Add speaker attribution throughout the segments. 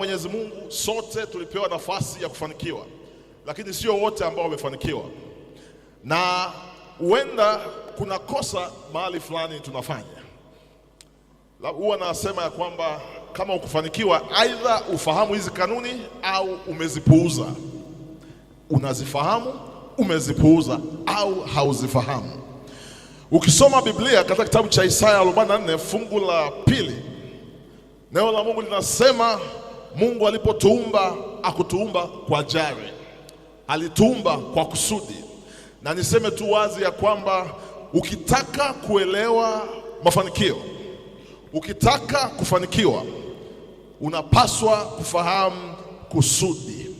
Speaker 1: Mwenyezi Mungu sote tulipewa nafasi ya kufanikiwa, lakini sio wote ambao wamefanikiwa, na huenda kuna kosa mahali fulani tunafanya. Huwa nasema ya kwamba kama ukufanikiwa, aidha ufahamu hizi kanuni au umezipuuza. Unazifahamu, umezipuuza au hauzifahamu. Ukisoma Biblia katika kitabu cha Isaya 44 fungu la 2, neno la Mungu linasema Mungu alipotuumba akutuumba kwa jari, alituumba kwa kusudi. Na niseme tu wazi ya kwamba ukitaka kuelewa mafanikio, ukitaka kufanikiwa, unapaswa kufahamu kusudi.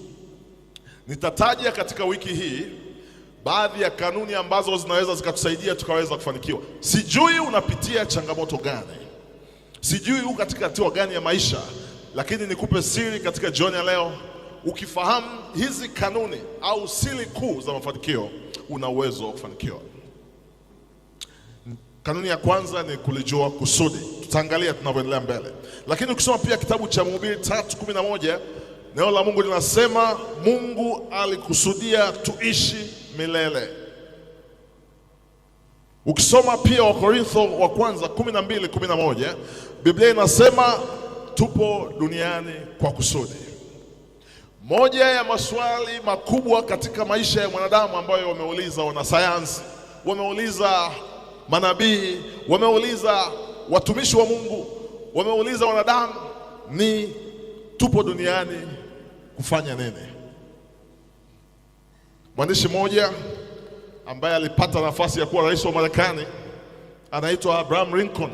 Speaker 1: Nitataja katika wiki hii baadhi ya kanuni ambazo zinaweza zikatusaidia tukaweza kufanikiwa. Sijui unapitia changamoto gani, sijui uko katika hatua gani ya maisha, lakini nikupe siri katika jioni ya leo. Ukifahamu hizi kanuni au siri kuu za mafanikio, una uwezo wa kufanikiwa. Kanuni ya kwanza ni kulijua kusudi. Tutaangalia tunavyoendelea mbele, lakini ukisoma pia kitabu cha Mhubiri 3:11, neno la Mungu linasema Mungu alikusudia tuishi milele. Ukisoma pia Wakorintho wa kwanza 12:11, Biblia inasema tupo duniani kwa kusudi. Moja ya maswali makubwa katika maisha ya mwanadamu ambayo wameuliza wanasayansi, wameuliza manabii, wameuliza watumishi wa Mungu, wameuliza wanadamu ni tupo duniani kufanya nini? Mwandishi mmoja ambaye alipata nafasi ya kuwa rais wa Marekani anaitwa Abraham Lincoln.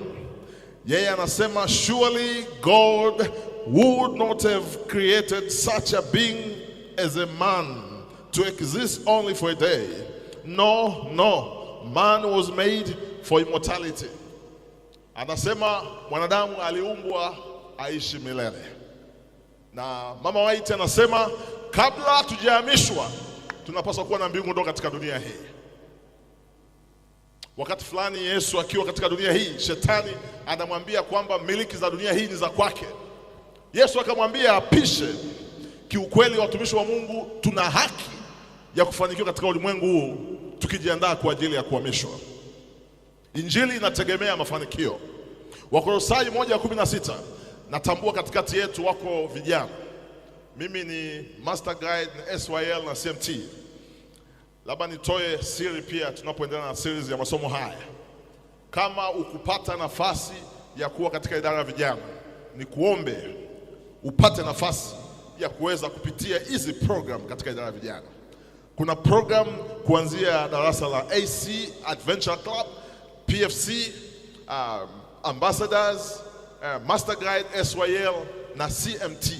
Speaker 1: Yeye anasema surely God would not have created such a being as a man to exist only for a day. No, man was made for immortality. Anasema mwanadamu aliumbwa aishi milele. Na Mama White anasema kabla tujahamishwa tunapaswa kuwa na mbingu ndogo katika dunia hii. Wakati fulani Yesu akiwa katika dunia hii, shetani anamwambia kwamba miliki za dunia hii ni za kwake. Yesu akamwambia apishe. Kiukweli watumishi wa Mungu tuna haki ya kufanikiwa katika ulimwengu huu tukijiandaa kwa ajili ya kuhamishwa. Injili inategemea mafanikio. Wakolosai 1:16, natambua katikati yetu wako vijana. Mimi ni Master Guide na SYL na CMT. Labda nitoe siri pia tunapoendelea na series ya masomo haya. Kama ukupata nafasi ya kuwa katika idara ya vijana, ni kuombe upate nafasi ya kuweza kupitia hizi program katika idara ya vijana. Kuna program kuanzia darasa la AC Adventure Club, PFC, Ambassadors, Master Guide, SYL na CMT.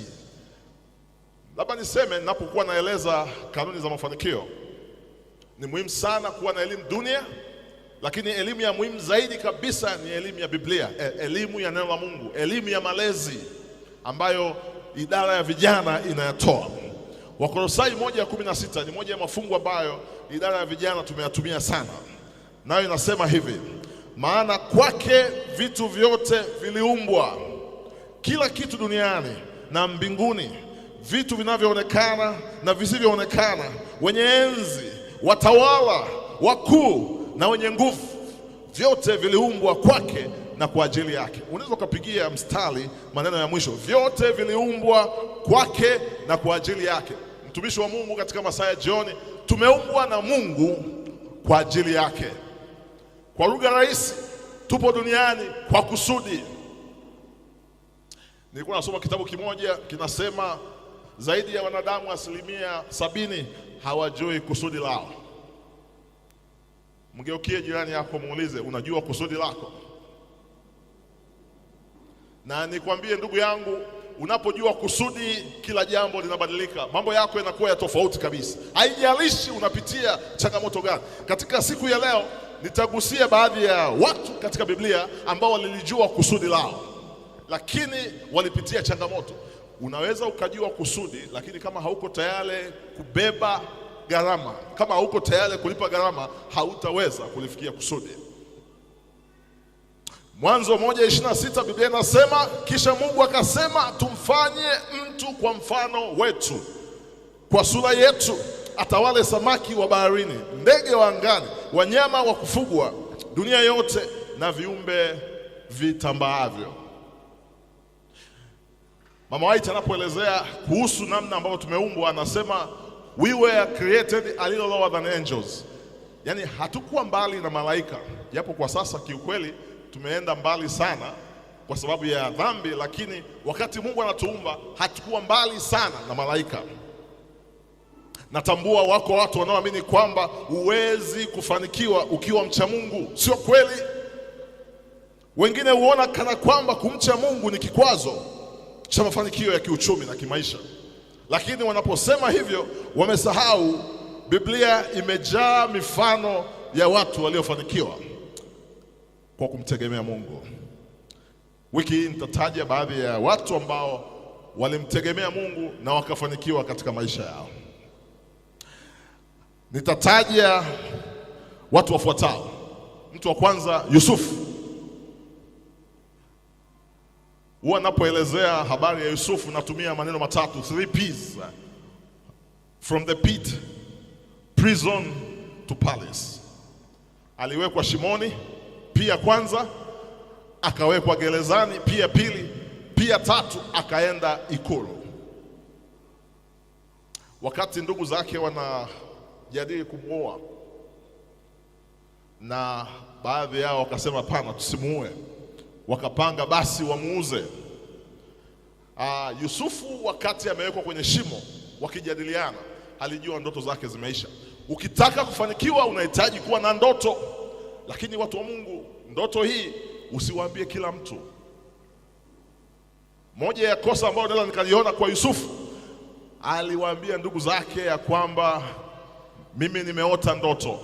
Speaker 1: Labda niseme ninapokuwa naeleza kanuni za mafanikio, ni muhimu sana kuwa na elimu dunia, lakini elimu ya muhimu zaidi kabisa ni elimu ya Biblia, elimu ya neno la Mungu, elimu ya malezi ambayo idara ya vijana inayatoa. Wakolosai 1:16 ni moja ya mafungu ambayo idara ya vijana tumeyatumia sana. Nayo inasema hivi: maana kwake vitu vyote viliumbwa, kila kitu duniani na mbinguni, vitu vinavyoonekana na visivyoonekana, wenye enzi, watawala, wakuu na wenye nguvu, vyote viliumbwa kwake na kwa ajili yake. Unaweza ukapigia mstari maneno ya mwisho, vyote viliumbwa kwake na kwa ajili yake. Mtumishi wa Mungu, katika masaa ya jioni, tumeumbwa na Mungu kwa ajili yake. Kwa lugha rahisi, tupo duniani kwa kusudi. Nilikuwa nasoma kitabu kimoja kinasema zaidi ya wanadamu 70% hawajui kusudi lao. Mgeukie jirani yako muulize, unajua kusudi lako? Na nikwambie ndugu yangu, unapojua kusudi, kila jambo linabadilika. Mambo yako yanakuwa ya tofauti kabisa. Haijalishi unapitia changamoto gani. Katika siku ya leo nitagusia baadhi ya watu katika Biblia ambao walilijua kusudi lao, lakini walipitia changamoto. Unaweza ukajua kusudi, lakini kama hauko tayari kubeba gharama, kama hauko tayari kulipa gharama, hautaweza kulifikia kusudi. Mwanzo 1:26 Biblia inasema, kisha Mungu akasema, tumfanye mtu kwa mfano wetu, kwa sura yetu, atawale samaki wa baharini, ndege wa angani, wanyama wa kufugwa, dunia yote na viumbe vitambaavyo. Mama White anapoelezea kuhusu namna ambavyo tumeumbwa anasema, we were created a little lower than angels. Yaani hatukuwa mbali na malaika, japo kwa sasa kiukweli tumeenda mbali sana kwa sababu ya dhambi, lakini wakati Mungu anatuumba hatukuwa mbali sana na malaika. Natambua wako watu wanaoamini kwamba huwezi kufanikiwa ukiwa mcha Mungu. Sio kweli. Wengine huona kana kwamba kumcha Mungu ni kikwazo cha mafanikio ya kiuchumi na kimaisha. Lakini wanaposema hivyo wamesahau Biblia imejaa mifano ya watu waliofanikiwa kwa kumtegemea Mungu. Wiki hii nitataja baadhi ya watu ambao walimtegemea Mungu na wakafanikiwa katika maisha yao. Nitataja watu wafuatao. Mtu wa kwanza, Yusufu. Huwa napoelezea habari ya Yusufu natumia maneno matatu, 3 P's. From the pit, prison to palace. Aliwekwa shimoni, pia kwanza, akawekwa gerezani, pia pili, pia tatu, akaenda ikulu. Wakati ndugu zake wanajadili kumuoa, na baadhi yao wakasema hapana, tusimuue, wakapanga basi wamuuze. Yusufu wakati amewekwa kwenye shimo, wakijadiliana, alijua ndoto zake zimeisha. Ukitaka kufanikiwa unahitaji kuwa na ndoto, lakini watu wa Mungu, ndoto hii usiwaambie kila mtu. Moja ya kosa ambalo naweza nikaliona kwa Yusufu, aliwaambia ndugu zake ya kwamba mimi nimeota ndoto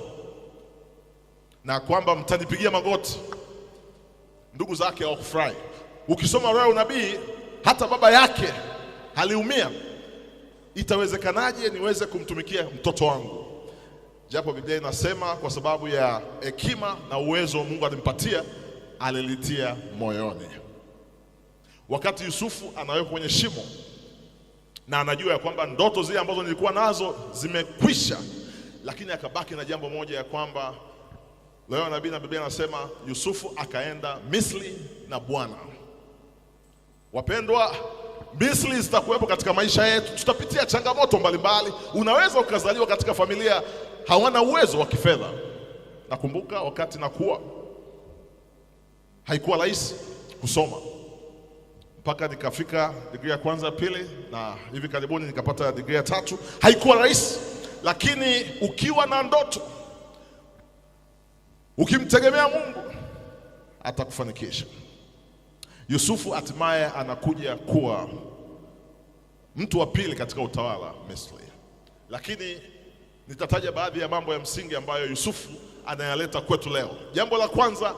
Speaker 1: na kwamba mtanipigia magoti. Ndugu zake hawakufurahi. Ukisoma roho ya unabii, hata baba yake aliumia. Itawezekanaje niweze kumtumikia mtoto wangu? Japo Biblia inasema kwa sababu ya hekima na uwezo Mungu alimpatia, alilitia moyoni. Wakati Yusufu anawekwa kwenye shimo na anajua ya kwamba ndoto zile ambazo nilikuwa nazo zimekwisha, lakini akabaki na jambo moja ya kwamba leo nabii na Biblia inasema Yusufu akaenda Misri na Bwana. Wapendwa, Misri zitakuwepo katika maisha yetu. Tutapitia changamoto mbalimbali. Unaweza ukazaliwa katika familia hawana uwezo wa kifedha. Nakumbuka wakati nakuwa, haikuwa rahisi kusoma mpaka nikafika degree ya kwanza, pili, na hivi karibuni nikapata degree ya 3. Haikuwa rahisi, lakini ukiwa na ndoto, ukimtegemea Mungu, atakufanikisha. Yusufu hatimaye anakuja kuwa mtu wa pili katika utawala Misri. Lakini nitataja baadhi ya mambo ya msingi ambayo Yusufu anayaleta kwetu leo. Jambo la kwanza,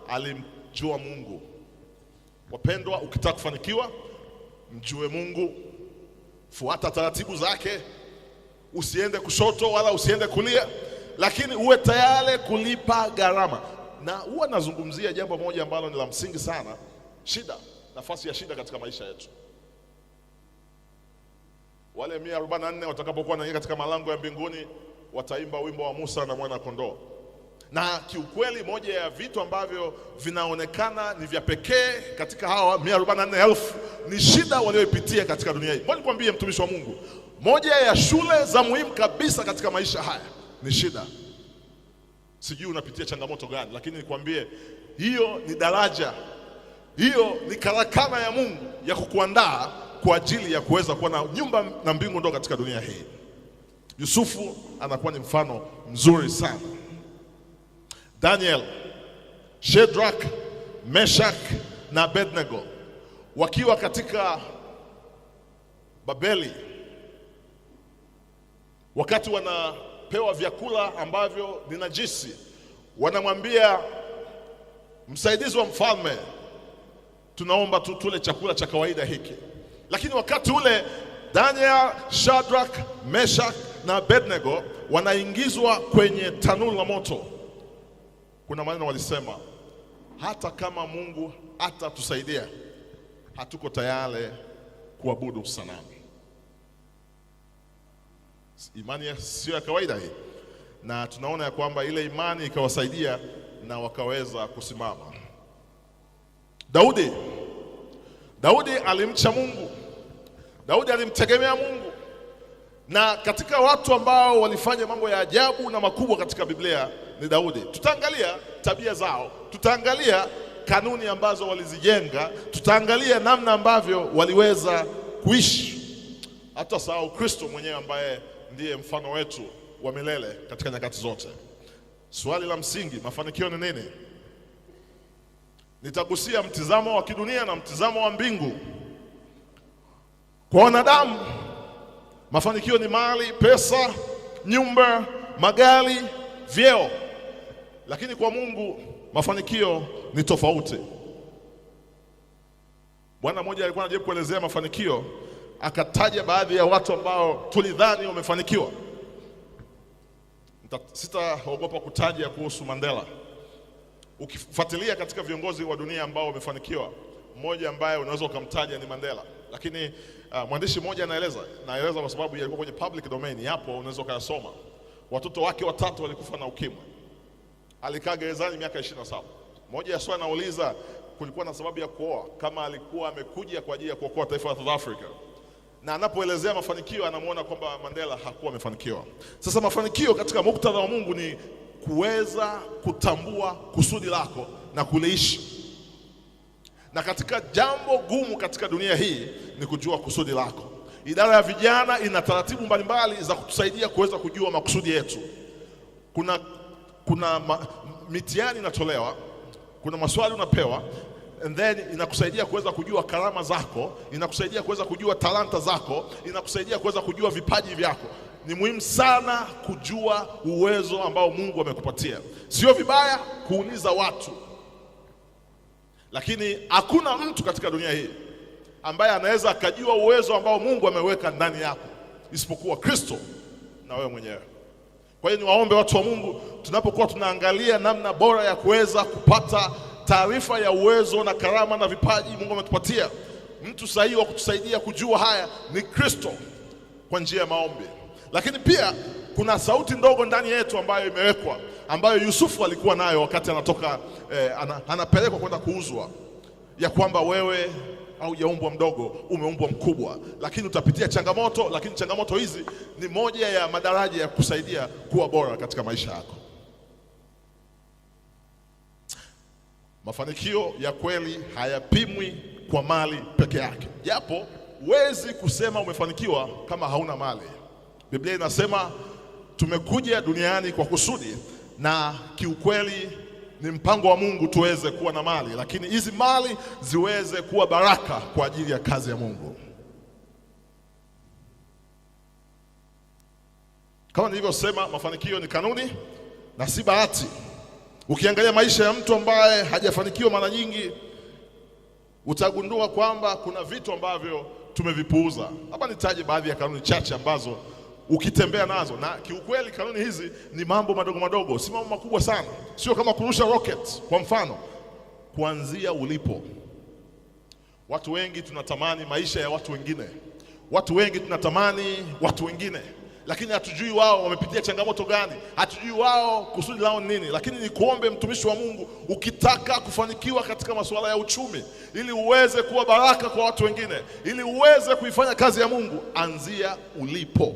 Speaker 1: alimjua Mungu. Wapendwa, ukitaka kufanikiwa, mjue Mungu, fuata taratibu zake, usiende kushoto wala usiende kulia, lakini uwe tayari kulipa gharama. Na huwa nazungumzia jambo moja ambalo ni la msingi sana, shida, nafasi ya shida katika maisha yetu. Wale 144 watakapokuwa wanaingia katika malango ya mbinguni wataimba wimbo wa Musa na mwana kondoo. Na kiukweli moja ya vitu ambavyo vinaonekana ni vya pekee katika hawa 144,000 ni shida walioipitia katika dunia hii. Ngoja nikwambie mtumishi wa Mungu, moja ya shule za muhimu kabisa katika maisha haya ni shida. Sijui unapitia changamoto gani, lakini nikwambie hiyo ni daraja, hiyo ni karakana ya Mungu ya kukuandaa kwa ajili ya kuweza kuwa na nyumba na mbingu ndogo katika dunia hii. Yusufu anakuwa ni mfano mzuri sana. Daniel, Shadrach, Meshach na Abednego wakiwa katika Babeli, wakati wanapewa vyakula ambavyo ni najisi, wanamwambia msaidizi wa mfalme, tunaomba tu tule chakula cha kawaida hiki. Lakini wakati ule Daniel, Shadrach, Meshach na Abednego wanaingizwa kwenye tanuru la moto. Kuna maneno walisema, hata kama Mungu atatusaidia, hatuko tayari kuabudu sanamu. Imani sio ya kawaida hii, na tunaona ya kwamba ile imani ikawasaidia na wakaweza kusimama. Daudi alimcha Mungu. Daudi alimtegemea Mungu. Na katika watu ambao walifanya mambo ya ajabu na makubwa katika Biblia ni Daudi. Tutaangalia tabia zao, tutaangalia kanuni ambazo walizijenga, tutaangalia namna ambavyo waliweza kuishi. Hata sahau Kristo mwenyewe ambaye ndiye mfano wetu wa milele katika nyakati zote. Swali la msingi, mafanikio ni nini? Nitagusia mtizamo wa kidunia na mtizamo wa mbingu. Kwa wanadamu, mafanikio ni mali, pesa, nyumba, magari, vyeo. Lakini kwa Mungu mafanikio ni tofauti. Bwana mmoja alikuwa anajaribu kuelezea mafanikio, akataja baadhi ya watu ambao tulidhani wamefanikiwa. Sitaogopa kutaja kuhusu Mandela. Ukifuatilia katika viongozi wa dunia ambao wamefanikiwa, mmoja ambaye unaweza ukamtaja ni Mandela. Lakini mwandishi mmoja naeleza kwa sababu yalikuwa kwenye public domain, yapo unaweza ukayasoma. Watoto wake 3 walikufa na ukimwi. Alikaa gerezani miaka 27. Mmoja ya swali anauliza, kulikuwa na sababu ya kuoa, kama alikuwa amekuja kwa ajili ya kuokoa taifa la South Africa. Na anapoelezea mafanikio anamuona kwamba Mandela hakuwa amefanikiwa. Sasa mafanikio katika muktadha wa Mungu ni kuweza kutambua kusudi lako na kuliishi. Na katika jambo gumu katika dunia hii ni kujua kusudi lako. Idara ya vijana ina taratibu mbalimbali za kutusaidia kuweza kujua makusudi yetu. Kuna mitihani inatolewa, kuna maswali unapewa, and then inakusaidia kuweza kujua karama zako, inakusaidia kuweza kujua talanta zako, inakusaidia kuweza kujua vipaji vyako. Ni muhimu sana kujua uwezo ambao Mungu amekupatia. Sio vibaya kuuliza watu, lakini hakuna mtu katika dunia hii ambaye anaweza akajua uwezo ambao Mungu ameweka ndani yako isipokuwa Kristo na wewe mwenyewe. Kwa hiyo niwaombe watu wa Mungu, tunapokuwa tunaangalia namna bora ya kuweza kupata taarifa ya uwezo na karama na vipaji Mungu ametupatia, mtu sahihi wa kutusaidia kujua haya ni Kristo kwa njia ya maombi. Lakini pia kuna sauti ndogo ndani yetu ambayo imewekwa, ambayo Yusufu alikuwa nayo wakati anatoka anapelekwa kwenda kuuzwa, ya kwamba wewe haujaumbwa mdogo, umeumbwa mkubwa, lakini utapitia changamoto, lakini changamoto hizi ni moja ya madaraja ya kusaidia kuwa bora katika maisha yako. Mafanikio ya kweli hayapimwi kwa mali peke yake. Japo huwezi kusema umefanikiwa kama hauna mali. Biblia inasema tumekuja duniani kwa kusudi, na kiukweli ni mpango wa Mungu tuweze kuwa na mali, lakini hizi mali ziweze kuwa baraka kwa ajili ya kazi ya Mungu. Kama nilivyosema, mafanikio ni kanuni na si bahati. Ukiangalia maisha ya mtu ambaye hajafanikiwa, mara nyingi utagundua kwamba kuna vitu ambavyo tumevipuuza. Hapa nitaje baadhi ya kanuni chache ambazo ukitembea nazo, na kiukweli kanuni hizi ni mambo madogo madogo, si mambo makubwa sana. Sio kama kurusha rocket. Kwa mfano, kuanzia ulipo. Watu wengi tunatamani maisha ya watu wengine, watu wengi tunatamani watu wengine, lakini hatujui wao wamepitia changamoto gani, hatujui wao kusudi lao nini. Lakini nikuombe mtumishi wa Mungu, ukitaka kufanikiwa katika masuala ya uchumi, ili uweze kuwa baraka kwa watu wengine, ili uweze kuifanya kazi ya Mungu, anzia ulipo.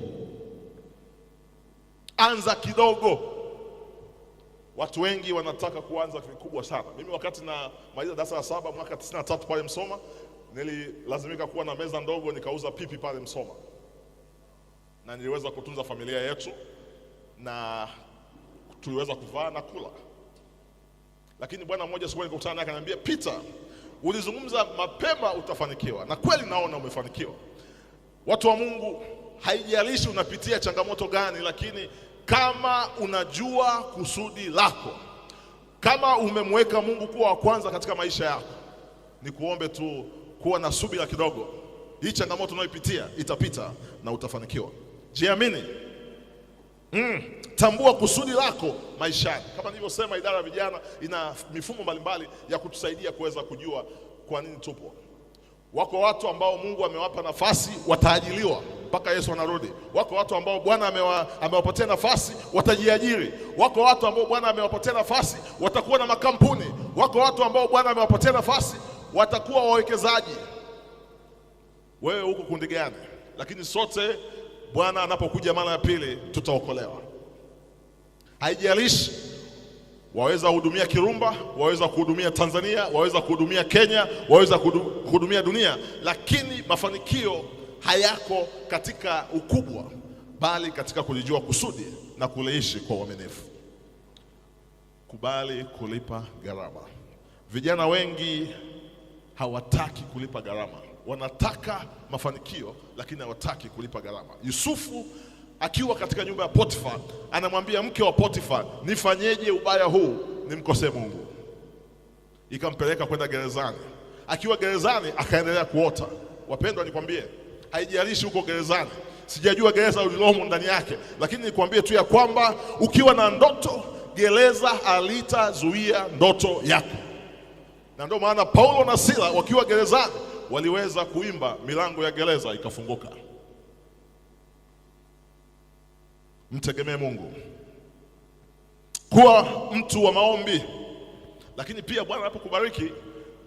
Speaker 1: Anza kidogo. Watu wengi wanataka kuanza vikubwa sana. Mimi wakati na maliza darasa la 7 mwaka 93 pale Msoma, nililazimika kuwa na meza ndogo nikauza pipi pale Msoma. Na niliweza kutunza familia yetu na tuliweza kuvaa na kula. Lakini bwana mmoja siku nilikutana naye akaniambia, Peter, ulizungumza mapema utafanikiwa. Na kweli naona umefanikiwa. Watu wa Mungu, haijalishi unapitia changamoto gani, lakini kama unajua kusudi lako, kama umemweka Mungu kuwa wa kwanza katika maisha yako, ni kuombe tu kuwa na subira kidogo. Hii changamoto unayopitia itapita na utafanikiwa. Jiamini. Tambua kusudi lako maishani. Kama nilivyosema, idara ya vijana ina mifumo mbalimbali ya kutusaidia kuweza kujua kwa nini tupo. Wako watu ambao Mungu amewapa nafasi wataajiliwa mpaka Yesu anarudi. Wako watu ambao Bwana amewapatia nafasi watajiajiri. Wako watu ambao Bwana amewapatia nafasi watakuwa na makampuni. Wako watu ambao Bwana amewapatia nafasi watakuwa wawekezaji. Wewe uko kundi gani? Lakini sote Bwana anapokuja mara ya pili tutaokolewa. Haijalishi waweza kuhudumia Kirumba, waweza kuhudumia Tanzania, waweza kuhudumia Kenya, waweza kuhudumia dunia, lakini mafanikio hayako katika ukubwa, bali katika kulijua kusudi na kuliishi kwa uaminifu. Kubali kulipa gharama. Vijana wengi hawataki kulipa gharama. Wanataka mafanikio lakini hawataki kulipa gharama. Yusufu akiwa katika nyumba ya Potifa anamwambia mke wa Potifa, nifanyeje ubaya huu nimkosee Mungu? Ikampeleka kwenda gerezani. Akiwa gerezani akaendelea kuota. Wapendwa, nikwambie, haijalishi uko gerezani. Sijajua gereza ulilomo ndani yake, lakini nikwambie tu ya kwamba ukiwa na ndoto, gereza halitazuia ndoto yako. Na ndio maana Paulo na Sila wakiwa gerezani waliweza kuimba, milango ya gereza ikafunguka. Mtegemee Mungu. Kuwa mtu wa maombi. Lakini pia Bwana anapokubariki,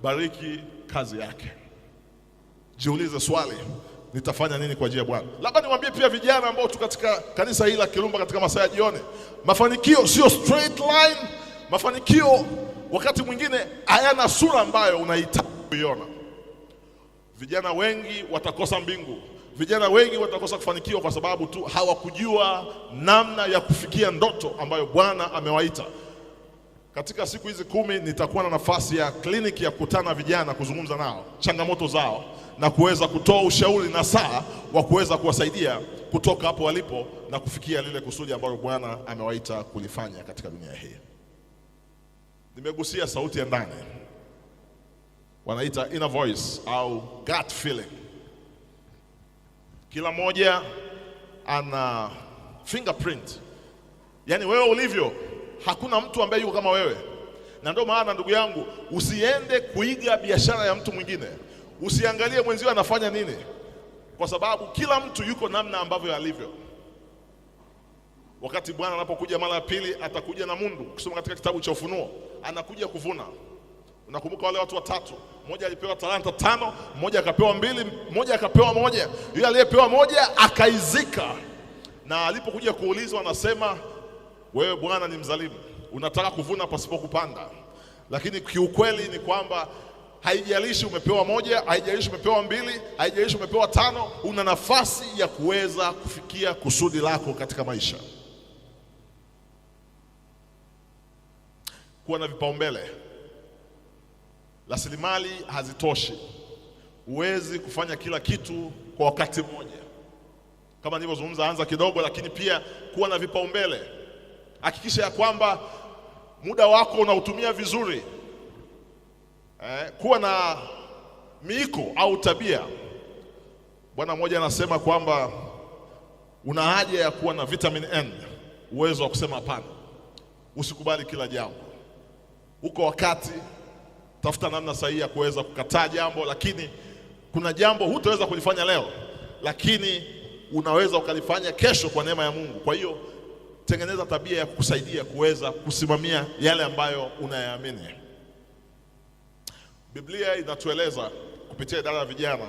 Speaker 1: bariki kazi yake. Jiulize swali, nitafanya nini kwa ajili ya Bwana? Labda niwaambie pia vijana ambao tu katika kanisa hili la Kirumba katika masaa ya jioni, mafanikio sio straight line. Mafanikio wakati mwingine hayana sura ambayo unahitaji kuiona. Vijana wengi watakosa mbingu. Vijana wengi watakosa kufanikiwa kwa sababu tu hawakujua namna ya kufikia ndoto ambayo Bwana amewaita. Katika siku hizi 10 nitakuwa na nafasi ya kliniki ya kukutana vijana, kuzungumza nao changamoto zao na kuweza kutoa ushauri na saa wa kuweza kuwasaidia kutoka hapo walipo na kufikia lile kusudi ambalo Bwana amewaita kulifanya katika dunia hii. Nimegusia sauti ya ndani, wanaita inner voice au gut feeling. Kila mmoja ana fingerprint. Yaani wewe ulivyo, hakuna mtu ambaye yuko kama wewe. Na ndio maana ndugu yangu, usiende kuiga biashara ya mtu mwingine. Usiangalie mwenzio anafanya nini, kwa sababu kila mtu yuko namna ambavyo alivyo. Wakati Bwana anapokuja mara ya pili, atakuja na mundu. Kusoma katika kitabu cha Ufunuo, anakuja kuvuna. Unakumbuka wale watu watatu, mmoja alipewa talanta 5, mmoja akapewa 2, mmoja akapewa 1. Yule aliyepewa 1 akaizika, na alipokuja kuulizwa anasema, wewe Bwana ni mzalimu, unataka kuvuna pasipo kupanda. Lakini kiukweli ni kwamba haijalishi umepewa 1, haijalishi umepewa 2, haijalishi umepewa 5, una nafasi ya kuweza kufikia kusudi lako katika maisha. Kuwa na vipaumbele. Rasilimali hazitoshi. Huwezi kufanya kila kitu kwa wakati mmoja. Kama nilivyozungumza, anza kidogo, lakini pia kuwa na vipaumbele. Hakikisha ya kwamba muda wako unautumia vizuri. Kuwa na miiko au tabia. Bwana mmoja anasema kwamba una haja ya kuwa na vitamin N, uwezo wa kusema hapana. Usikubali kila jambo. Uko wakati, tafuta namna sahihi ya kuweza kukataa jambo, lakini kuna jambo hutaweza kulifanya leo, lakini unaweza ukalifanya kesho kwa neema ya Mungu. Kwa hiyo tengeneza tabia ya kukusaidia kuweza kusimamia yale ambayo unayaamini. Biblia inatueleza kupitia idara ya vijana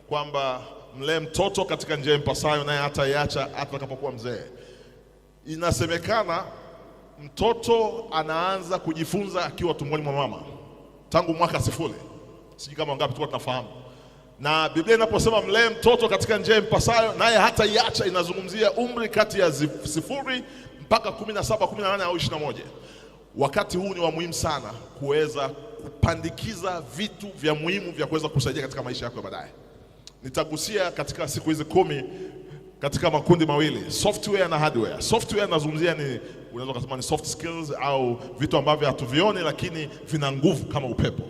Speaker 1: kwamba mlee mtoto katika njia impasayo, naye hataiacha hata atakapokuwa mzee. Inasemekana mtoto anaanza kujifunza akiwa tumboni mwa mama tangu mwaka 0. Sijui kama wangapi tulikuwa tunafahamu. Na Biblia inaposema mlee mtoto katika njia impasayo, naye hataiacha, inazungumzia umri kati ya 0 mpaka 17, 18 au 21. Wakati huu ni wa muhimu sana kuweza kupandikiza vitu vya muhimu vya kuweza kusaidia katika maisha yako ya baadaye. Nitagusia katika siku hizi 10 katika makundi mawili, software na hardware. Software nazungumzia ni, unaweza kusema ni soft skills au vitu ambavyo hatuvioni lakini vina nguvu kama upepo.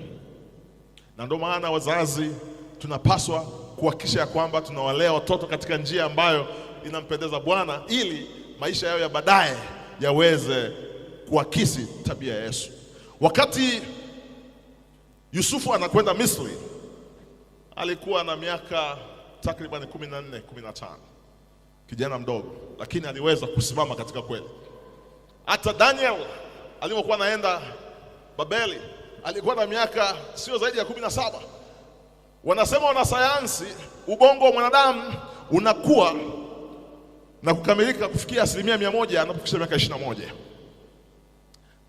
Speaker 1: Na ndio maana wazazi tunapaswa kuhakikisha kwamba tunawalea watoto katika njia ambayo inampendeza Bwana, ili maisha yao ya baadaye yaweze kuakisi tabia ya Yesu. Wakati Yusufu anakwenda Misri, alikuwa na miaka takriban 14, 15. Kijana mdogo, lakini aliweza kusimama katika kweli. Hata Daniel alipokuwa anaenda Babeli, alikuwa na miaka sio zaidi ya 17. Wanasema wanasayansi, ubongo wa mwanadamu unakuwa na kukamilika kufikia 100% anapofikisha miaka 21.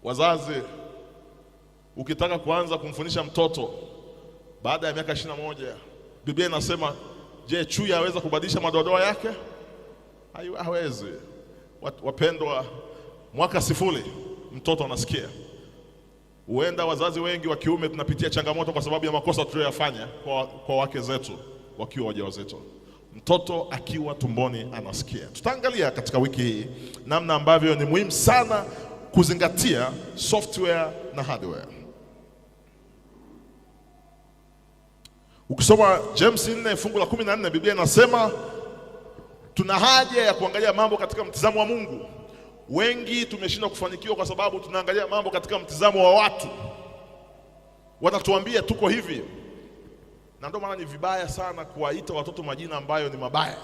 Speaker 1: Wazazi, ukitaka kuanza kumfundisha mtoto baada ya miaka 21, Biblia inasema, je, chui aweza kubadilisha madoadoa yake? Hawezi. Wapendwa, mwaka 0 mtoto anasikia. Huenda wazazi wengi wa kiume tunapitia changamoto kwa sababu ya makosa tuliyoyafanya kwa wake zetu wakiwa wajawazito. Mtoto akiwa tumboni anasikia. Tutaangalia katika wiki hii namna ambavyo ni muhimu sana kuzingatia software na hardware. Ukisoma James 4 fungu la 14, Biblia inasema tuna haja ya kuangalia mambo katika mtizamo wa Mungu. Wengi tumeshindwa kufanikiwa kwa sababu tunaangalia mambo katika mtizamo wa watu. Wanatuambia tuko hivi. Na ndio maana ni vibaya sana kuwaita watoto majina ambayo ni mabaya.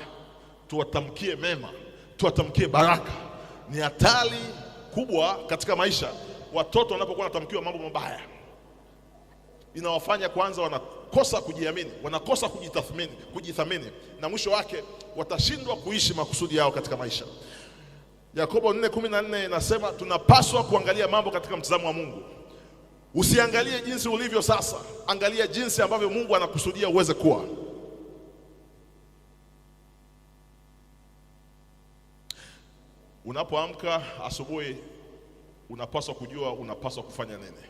Speaker 1: Tuwatamkie mema, tuwatamkie baraka. Ni hatari kubwa katika maisha watoto wanapokuwa wanatamkiwa mambo mabaya. Inawafanya kwanza wanakosa kujiamini, wanakosa kujithamini, na mwisho wake watashindwa kuishi makusudi yao katika maisha. Yakobo 4:14 inasema tunapaswa kuangalia mambo katika mtazamo wa Mungu. Usiangalie jinsi ulivyo sasa, angalia jinsi ambavyo Mungu anakusudia uweze kuwa. Unapoamka asubuhi, unapaswa kujua unapaswa kufanya nini.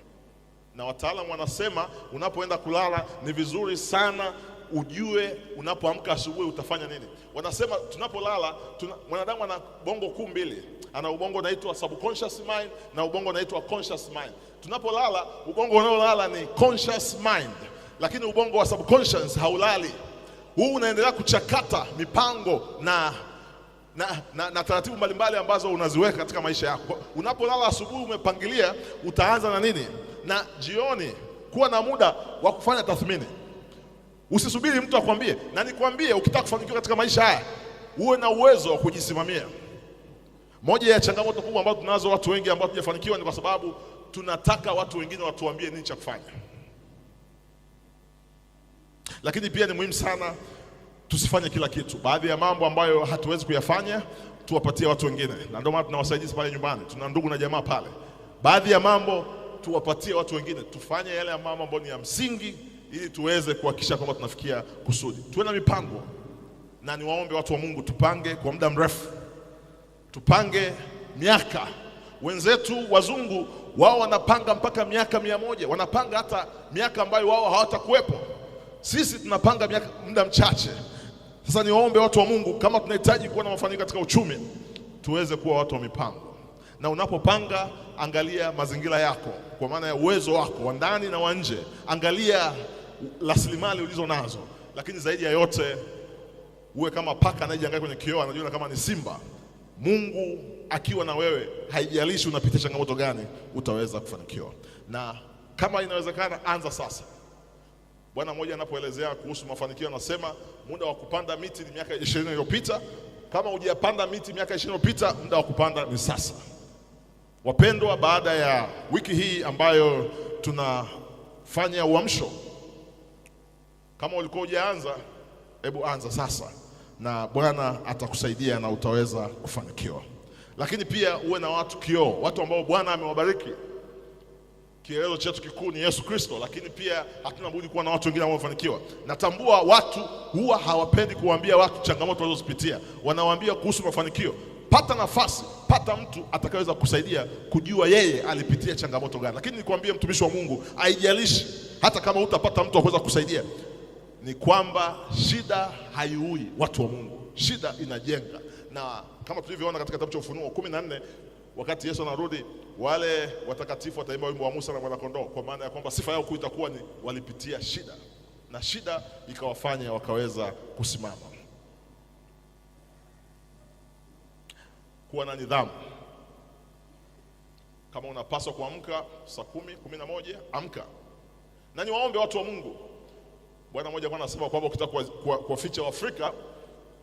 Speaker 1: Na wataalamu wanasema unapoenda kulala ni vizuri sana ujue unapoamka asubuhi utafanya nini. Wanasema tunapolala, mwanadamu ana bongo kuu mbili. Ana ubongo unaitwa subconscious mind na ubongo unaitwa conscious mind. Tunapolala, ubongo unaolala ni conscious mind, lakini ubongo wa subconscious haulali. Huu unaendelea kuchakata mipango na taratibu mbalimbali ambazo unaziweka katika maisha yako. Unapolala asubuhi umepangilia utaanza na nini, na jioni kuwa na muda wa kufanya tathmini. Usisubiri mtu akwambie. Na nikwambie, ukitaka kufanikiwa katika maisha haya, uwe na uwezo wa kujisimamia. Moja ya changamoto kubwa ambazo tunazo watu wengi ambao hatujafanikiwa ni kwa sababu tunataka watu wengine watuambie nini cha kufanya. Lakini pia ni muhimu sana tusifanye kila kitu. Baadhi ya mambo ambayo hatuwezi kuyafanya tuwapatie watu wengine. Na ndio maana tunawasaidia pale nyumbani. Tuna ndugu na jamaa pale. Baadhi ya mambo tuwapatie watu wengine. Tufanye yale mambo ambayo ni ya msingi ili tuweze kuhakikisha kwamba tunafikia kusudi. Tuwe na mipango. Na niwaombe watu wa Mungu tupange kwa muda mrefu. Tupange miaka. Wenzetu wazungu wao wanapanga mpaka miaka 100. Wanapanga hata miaka ambayo wao hawatakuwepo. Sisi tunapanga muda mchache. Sasa niwaombe watu wa Mungu, kama tunahitaji kuwa na mafanikio katika uchumi, tuweze kuwa watu wa mipango. Na unapopanga, angalia mazingira yako kwa maana ya uwezo wako wa ndani na wa nje. Angalia rasilimali ulizo nazo. Lakini zaidi ya yote, uwe kama paka anayejiangalia kwenye kioo anajiona kama ni simba. Mungu akiwa na wewe, haijalishi unapitia changamoto gani, utaweza kufanikiwa. Na kama inawezekana, anza sasa. Bwana mmoja anapoelezea kuhusu mafanikio anasema muda wa kupanda miti ni miaka 20 iliyopita. Kama hujapanda miti miaka 20 iliyopita, muda wa kupanda ni sasa. Wapendwa, baada ya wiki hii ambayo tunafanya uamsho, kama ulikuwa hujaanza, hebu anza sasa, na Bwana atakusaidia na utaweza kufanikiwa. Lakini pia uwe na watu kioo, watu ambao Bwana amewabariki. Kielelezo chetu kikuu ni Yesu Kristo, lakini pia hatuna budi kuwa na watu wengine ambao wamefanikiwa. Natambua watu huwa hawapendi kuambia watu changamoto walizopitia, wanawaambia kuhusu mafanikio. Pata nafasi, pata mtu atakayeweza kusaidia kujua yeye alipitia changamoto gani. Lakini nikwambie mtumishi wa Mungu, haijalishi hata kama utapata mtu akuweza kusaidia, ni kwamba shida haiui watu wa Mungu, shida inajenga. Na kama tulivyoona katika kitabu cha Ufunuo 14, wakati Yesu anarudi, wale watakatifu wataimba wimbo wa Musa na Mwana-Kondoo, kwa maana ya kwamba sifa yao kuu itakuwa ni walipitia shida, na shida ikawafanya wakaweza kusimama. kuwa na nidhamu. Kama unapaswa kuamka saa 10, 11, amka. Na niwaombe watu wa Mungu. Bwana mmoja anasema kwamba ukitaka kuwaficha Waafrika,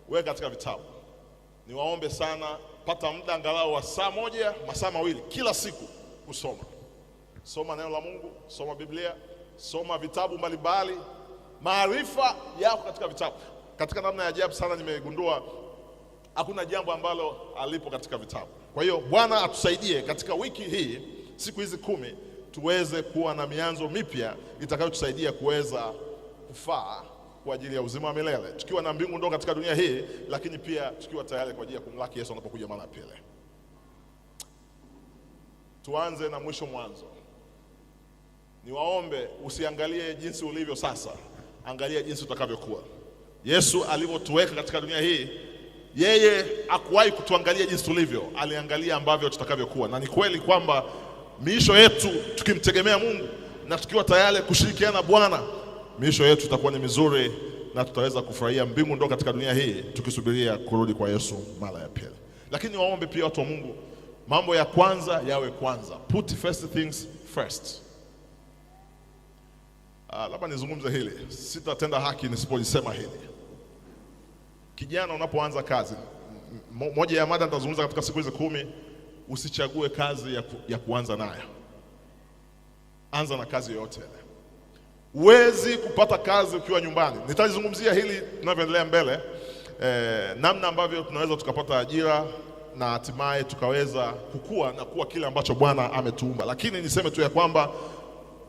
Speaker 1: weka katika vitabu. Niwaombe sana, pata muda angalau wa saa moja, masaa mawili kila siku kusoma. Soma neno la Mungu, soma Biblia, soma vitabu mbalimbali. Maarifa yako katika vitabu. Katika namna ya ajabu sana nimegundua hakuna jambo ambalo alipo katika vitabu. Kwa hiyo Bwana atusaidie katika wiki hii, siku hizi 10, tuweze kuwa na mianzo mipya itakayotusaidia kuweza kufaa kwa ajili ya uzima wa milele, tukiwa na mbingu ndogo katika dunia hii, lakini pia tukiwa tayari kwa ajili ya kumlaki Yesu anapokuja mara ya pili. Tuanze na mwisho mwanzo. Niwaombe usiangalie jinsi ulivyo sasa, angalia jinsi utakavyokuwa. Yesu alivyotuweka katika dunia hii, yeye hakuwahi kutuangalia jinsi tulivyo, aliangalia ambavyo tutakavyokuwa. Na ni kweli kwamba miisho yetu tukimtegemea Mungu na tukiwa tayari kushirikiana na Bwana, miisho yetu itakuwa ni mizuri na tutaweza kufurahia mbingu ndogo katika dunia hii, tukisubiria kurudi kwa Yesu mara ya pili. Lakini waombe pia watu wa Mungu, mambo ya kwanza yawe kwanza. Put first things first. Labda nizungumze hili, sitatenda haki nisipolisema hili. Kijana, unapoanza kazi, moja ya mada nitazungumza katika siku hizi 10, usichague kazi ya kuanza nayo. Anza na kazi yoyote ile. Huwezi kupata kazi ukiwa nyumbani. Nitalizungumzia hili tunavyoendelea mbele, namna ambavyo tunaweza tukapata ajira na hatimaye tukaweza kukua na kuwa kile ambacho Bwana ametuumba. Lakini niseme tu ya kwamba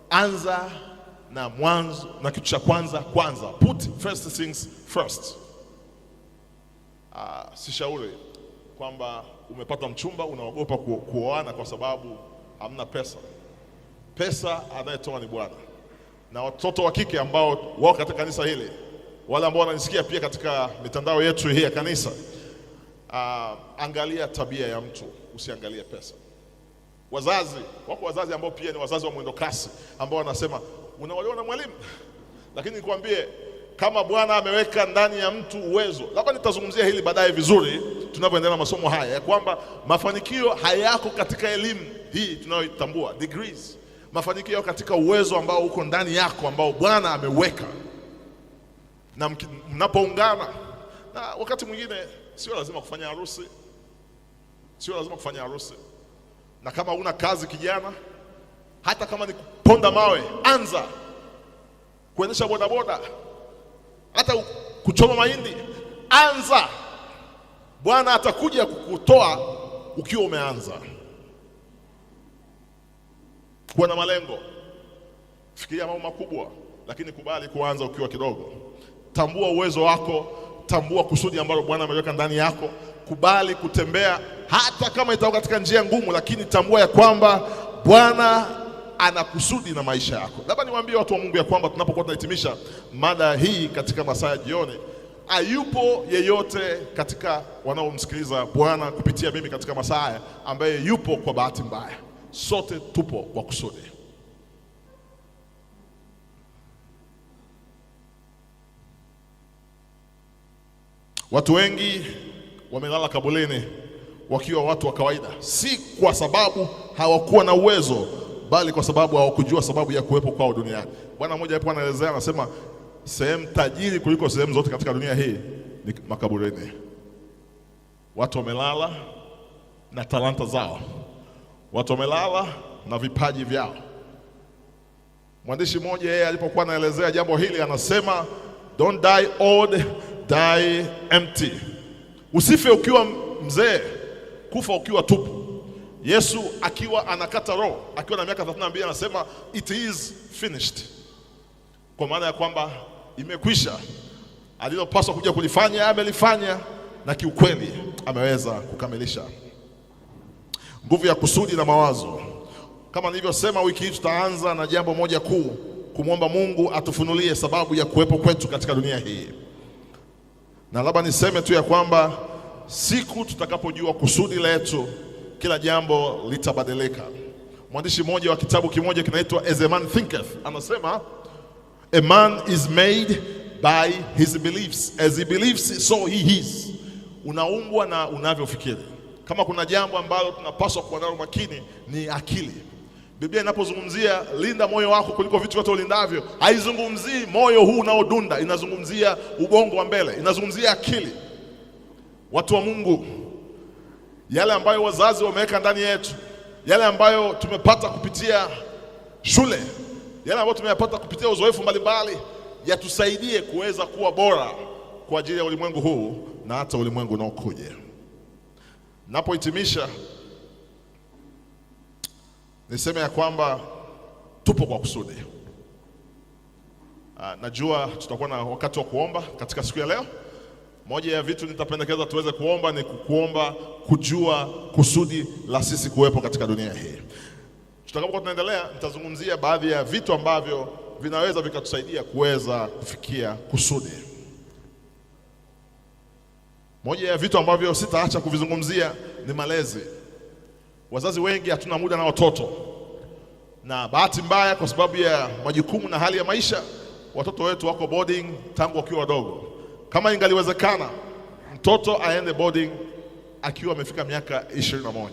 Speaker 1: anza na mwanzo, na kitu cha kwanza. Put first things first. Sishauri kwamba umepata mchumba unaogopa kuoana kwa sababu hamna pesa. Pesa anayetoa ni Bwana. Na watoto wa kike ambao wao katika kanisa hili, wale ambao wananisikia pia katika mitandao yetu hii ya kanisa, angalia tabia ya mtu, usiangalie pesa. Wazazi, wako wazazi ambao pia ni wazazi wa mwendo kasi, ambao wanasema unaolewa na mwalimu. Lakini nikwambie, kama Bwana ameweka ndani ya mtu uwezo, labda nitazungumzia hili baadaye vizuri tunapoendelea na masomo haya, ya kwamba mafanikio hayako katika elimu hii tunayoitambua degrees. Mafanikio katika uwezo ambao uko ndani yako, ambao Bwana ameweka. Na mnapoungana, na wakati mwingine sio lazima kufanya harusi. Na kama una kazi kijana, hata kama ni kuponda mawe, anza kuendesha bodaboda, hata kuchoma mahindi, anza. Bwana atakuja kukutoa ukiwa umeanza. Kuwa na malengo, fikiria mambo makubwa, lakini kubali kuanza ukiwa kidogo. Tambua uwezo wako, tambua kusudi ambalo Bwana ameweka ndani yako. Kubali kutembea hata kama itakuwa katika njia ngumu, lakini tambua ya kwamba Bwana ana kusudi na maisha yako. Labda niwaambie watu wa Mungu ya kwamba tunapokuwa tunahitimisha mada hii katika masaa ya jioni, hayupo yeyote katika wanaomsikiliza Bwana kupitia mimi katika masaa haya ambaye yupo kwa bahati mbaya. Sote tupo kwa kusudi. Watu wengi wamelala kabuleni wakiwa watu wa kawaida, si kwa sababu hawakuwa na uwezo, bali kwa sababu hawakujua sababu ya kuwepo kwao duniani. Bwana mmoja hapo anaelezea, anasema sehemu tajiri kuliko sehemu zote katika dunia hii ni makaburini. Watu wamelala na talanta zao, watu wamelala na vipaji vyao. Mwandishi mmoja yeye alipokuwa anaelezea jambo hili anasema, don't die old, die empty. Usife ukiwa mzee, kufa ukiwa tupu. Yesu akiwa anakata roho akiwa na miaka 32 anasema it is finished, kwa maana ya kwamba imekwisha. Alilopaswa kuja kulifanya amelifanya, na kiukweli ameweza kukamilisha. Nguvu ya kusudi na mawazo. Kama nilivyosema, wiki hii tutaanza na jambo moja kuu, kumwomba Mungu atufunulie sababu ya kuwepo kwetu katika dunia hii. Na labda niseme tu ya kwamba siku tutakapojua kusudi letu, kila jambo litabadilika. Mwandishi mmoja wa kitabu kimoja kinaitwa As a Man Thinketh anasema, a man is made by his beliefs, as he believes so he is. Unaumbwa na unavyofikiri. Kama kuna jambo ambalo tunapaswa kuwa nalo makini ni akili. Biblia inapozungumzia linda moyo wako kuliko vitu vyote ulindavyo, haizungumzii moyo huu unaodunda, inazungumzia ubongo wa mbele, inazungumzia akili. Watu wa Mungu, yale ambayo wazazi wameweka ndani yetu, yale ambayo tumepata kupitia shule, yale ambayo tumeyapata kupitia uzoefu mbalimbali, yatusaidie kuweza kuwa bora kwa ajili ya ulimwengu huu na hata ulimwengu unaokuja. Napohitimisha, niseme ya kwamba tupo kwa kusudi. Najua tutakuwa na wakati wa kuomba katika siku ya leo. Moja ya vitu nitapendekeza tuweze kuomba ni kuomba kujua kusudi la sisi kuwepo katika dunia hii. Tutakapokuwa tunaendelea, nitazungumzia baadhi ya vitu ambavyo vinaweza vikatusaidia kuweza kufikia kusudi. Moja ya vitu ambavyo sitaacha kuvizungumzia ni malezi. Wazazi wengi hatuna muda na watoto, na bahati mbaya kwa sababu ya majukumu na hali ya maisha, watoto wetu wako boarding tangu wakiwa wadogo. Kama ingaliwezekana mtoto aende boarding akiwa amefika miaka 21,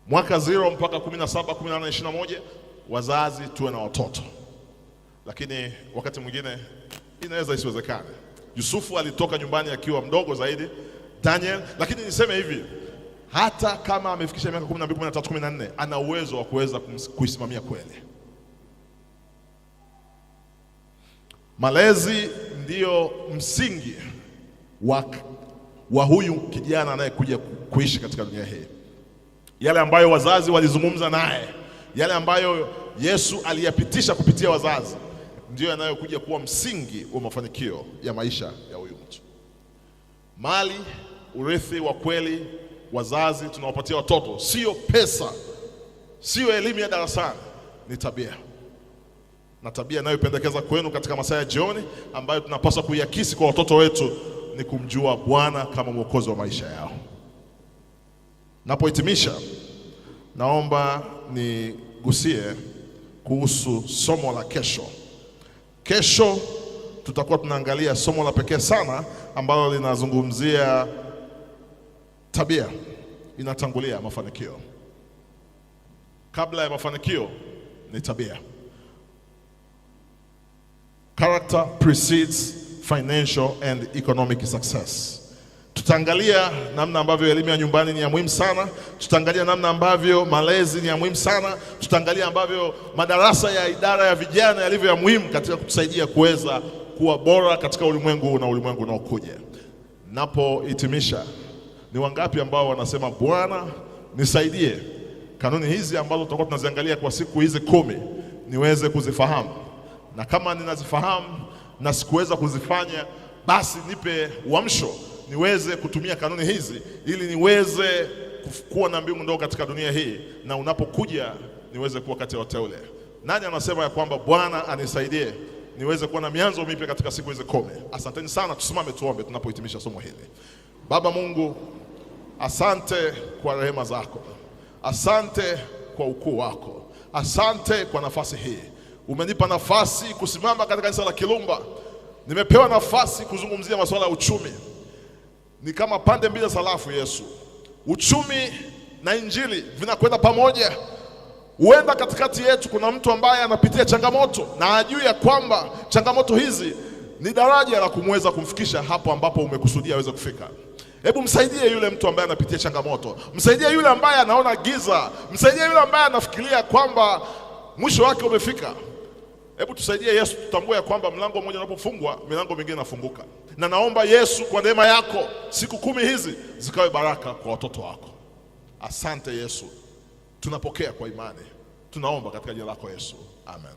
Speaker 1: mwaka 0 mpaka 17, 18, 21, wazazi tuwe na watoto. Lakini wakati mwingine inaweza isiwezekane. Yusufu alitoka nyumbani akiwa mdogo zaidi, Daniel. Lakini niseme hivi, hata kama amefikisha miaka 12, 13, 14, ana uwezo wa kuweza kuisimamia kweli. Malezi ndiyo msingi wa huyu kijana anayekuja kuishi katika dunia hii. Yale ambayo wazazi walizungumza naye, yale ambayo Yesu aliyapitisha kupitia wazazi, ndiyo yanayokuja kuwa msingi wa mafanikio ya maisha ya huyu mtu. Mali, urithi wa kweli wazazi tunawapatia watoto sio pesa, sio elimu ya darasani, ni tabia. Na tabia inayopendekeza kwenu katika masaa ya jioni ambayo tunapaswa kuiakisi kwa watoto wetu ni kumjua Bwana kama mwokozi wa maisha yao. Napohitimisha, naomba nigusie kuhusu somo la kesho. Kesho tutakuwa tunaangalia somo la pekee sana ambalo linazungumzia tabia inatangulia mafanikio. Kabla ya mafanikio ni tabia. Character precedes financial and economic success. Tutaangalia namna ambavyo elimu ya nyumbani ni ya muhimu sana. Tutaangalia namna ambavyo malezi ni ya muhimu sana. Tutaangalia ambavyo madarasa ya idara ya vijana yalivyo ya muhimu katika kutusaidia kuweza kuwa bora katika ulimwengu na ulimwengu unaokuja. Napohitimisha, ni wangapi ambao wanasema Bwana nisaidie kanuni hizi ambazo tutakuwa tunaziangalia kwa siku hizi 10 niweze kuzifahamu, na kama ninazifahamu na sikuweza kuzifanya, basi nipe uamsho niweze kutumia kanuni hizi ili niweze kuwa na mbingu ndogo katika dunia hii, na unapokuja niweze kuwa kati ya wateule. Nani anasema ya kwamba Bwana anisaidie niweze kuwa na mianzo mipya katika siku hizi 10? Asanteni sana. Tusimame tuombe tunapohitimisha somo hili. Baba Mungu, asante kwa rehema zako, asante kwa ukuu wako, asante kwa nafasi hii. Umenipa nafasi kusimama katika kanisa la Kilumba. Nimepewa nafasi kuzungumzia masuala ya uchumi. Ni kama pande mbili za sarafu, Yesu. Uchumi na injili vinakwenda pamoja. Huenda katikati yetu kuna mtu ambaye anapitia changamoto na ajui ya kwamba changamoto hizi ni daraja la kumweza kumfikisha hapo ambapo umekusudia aweze kufika. Hebu msaidie yule mtu ambaye anapitia changamoto. Msaidie yule ambaye anaona giza. Msaidie yule ambaye anafikiria kwamba mwisho wake umefika. Hebu tusaidie Yesu, tutambue ya kwamba mlango mmoja unapofungwa, milango mingine inafunguka. Na naomba Yesu, kwa neema yako, siku 10 hizi zikawe baraka kwa watoto wako. Asante Yesu. Tunapokea kwa imani. Tunaomba katika jina lako Yesu. Amen.